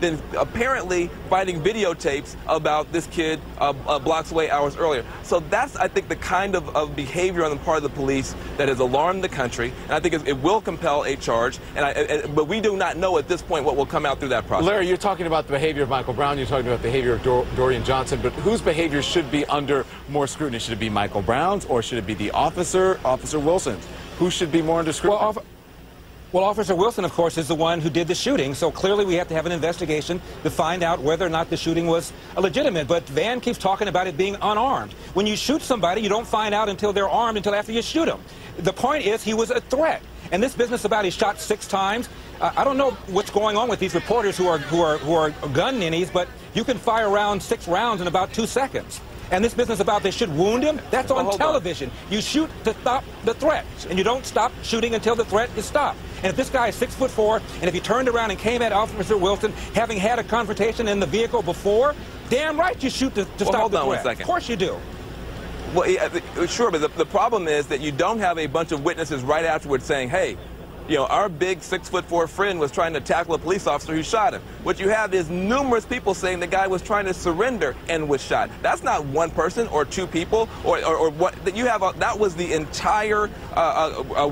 than apparently finding videotapes about this kid blocks away hours earlier. So that's, I think, the kind of behavior on the part of the police that has alarmed the country, and I think it will compel a charge. But we do not know at this point what will come out through that process. Larry, you're talking about the behavior of Michael Brown. You're talking about the behavior of Dorian Johnson. But whose behavior should be under more scrutiny? Should it be Michael Brown's, or should it be the Officer Wilson's? Who should be more under scrutiny? Well, Officer Wilson, of course, is the one who did the shooting, so clearly we have to have an investigation to find out whether or not the shooting was legitimate. But Van keeps talking about it being unarmed. When you shoot somebody, you don't find out until they're armed until after you shoot them. The point is he was a threat. And this business about he shot 6 times, I don't know what's going on with these reporters who are gun ninnies, but you can fire around 6 rounds in about 2 seconds. And this business about they should wound him, that's on television. You shoot to stop the threat, and you don't stop shooting until the threat is stopped. And if this guy is 6'4", and if he turned around and came at Officer Wilson, having had a confrontation in the vehicle before, damn right you shoot to stop the threat. Hold on 1 second. Of course you do. Well, yeah, sure, but the problem is that you don't have a bunch of witnesses right afterwards saying, hey, you know, our big 6'4" friend was trying to tackle a police officer who shot him. What you have is numerous people saying the guy was trying to surrender and was shot. That's not one person or 2 people or what that you have. That was the entire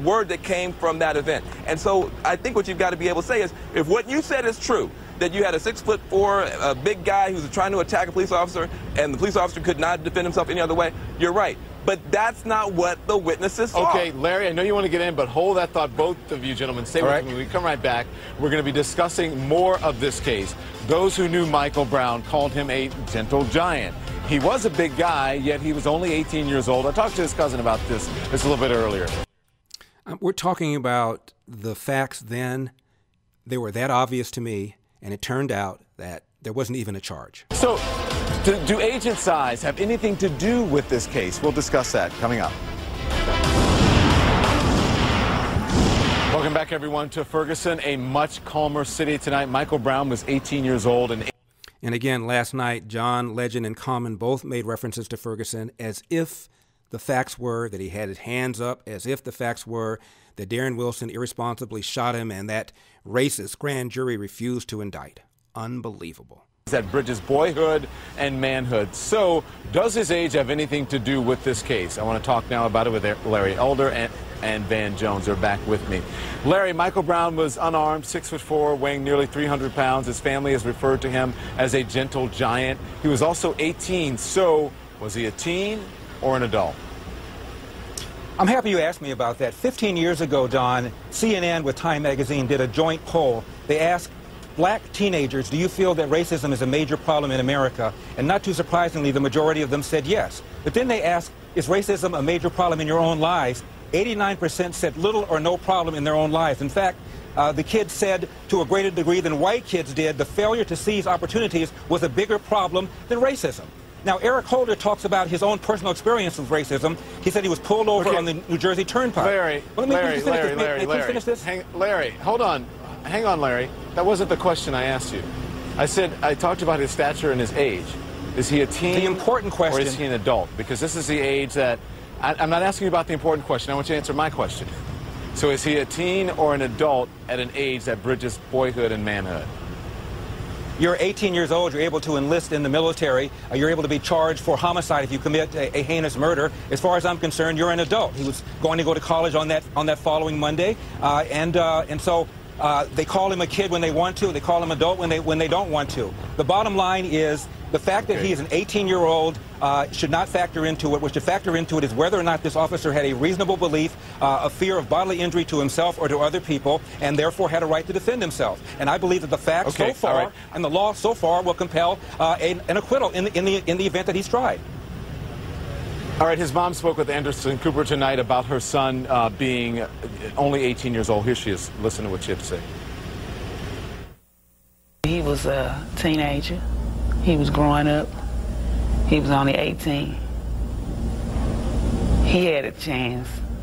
word that came from that event. And so I think what you've got to be able to say is, if what you said is true, that you had a 6'4" big guy who was trying to attack a police officer and the police officer could not defend himself any other way, you're right. But that's not what the witnesses saw. Okay, Larry, I know you want to get in, but hold that thought, both of you gentlemen. Stay with me. When we come right back, we're going to be discussing more of this case. Those who knew Michael Brown called him a gentle giant. He was a big guy, yet he was only 18 years old. I talked to his cousin about this a little bit earlier. We're talking about the facts then. They were that obvious to me, and it turned out that there wasn't even a charge. So, do agent size have anything to do with this case? We'll discuss that coming up. Welcome back, everyone, to Ferguson, a much calmer city tonight. Michael Brown was 18 years old. And again, last night, John, Legend, and Common both made references to Ferguson as if the facts were that he had his hands up, as if the facts were that Darren Wilson irresponsibly shot him and that racist grand jury refused to indict. Unbelievable. That bridges boyhood and manhood. So, does his age have anything to do with this case? I want to talk now about it with Larry Elder and Van Jones. They're back with me. Larry, Michael Brown was unarmed, 6'4", weighing nearly 300 pounds. His family has referred to him as a gentle giant. He was also 18. So, was he a teen or an adult? I'm happy you asked me about that. 15 years ago, Don, CNN with Time Magazine did a joint poll. They asked black teenagers, do you feel that racism is a major problem in America? And not too surprisingly, the majority of them said yes. But then they asked, is racism a major problem in your own lives? 89% said little or no problem in their own lives. In fact, the kids said, to a greater degree than white kids did, the failure to seize opportunities was a bigger problem than racism. Now, Eric Holder talks about his own personal experience with racism. He said he was pulled over on the New Jersey Turnpike. Larry, Larry, hold on. Hang on, Larry. That wasn't the question I asked you. I talked about his stature and his age. Is he a teen? The important question. Or is he an adult? Because this is the age that... I'm not asking you about the important question. I want you to answer my question. So is he a teen or an adult at an age that bridges boyhood and manhood? You're 18 years old, you're able to enlist in the military, you're able to be charged for homicide if you commit a heinous murder. As far as I'm concerned, you're an adult. He was going to go to college on that following Monday, and so they call him a kid when they want to, they call him adult when they don't want to. The bottom line is the fact that he is an 18-year-old should not factor into it. What should factor into it is whether or not this officer had a reasonable belief, a fear of bodily injury to himself or to other people, and therefore had a right to defend himself. And I believe that the facts so far and the law so far will compel an acquittal in the event that he's tried. All right, his mom spoke with Anderson Cooper tonight about her son being only 18 years old. Here she is. Listen to what she had to say. He was a teenager. He was growing up. He was only 18. He had a chance.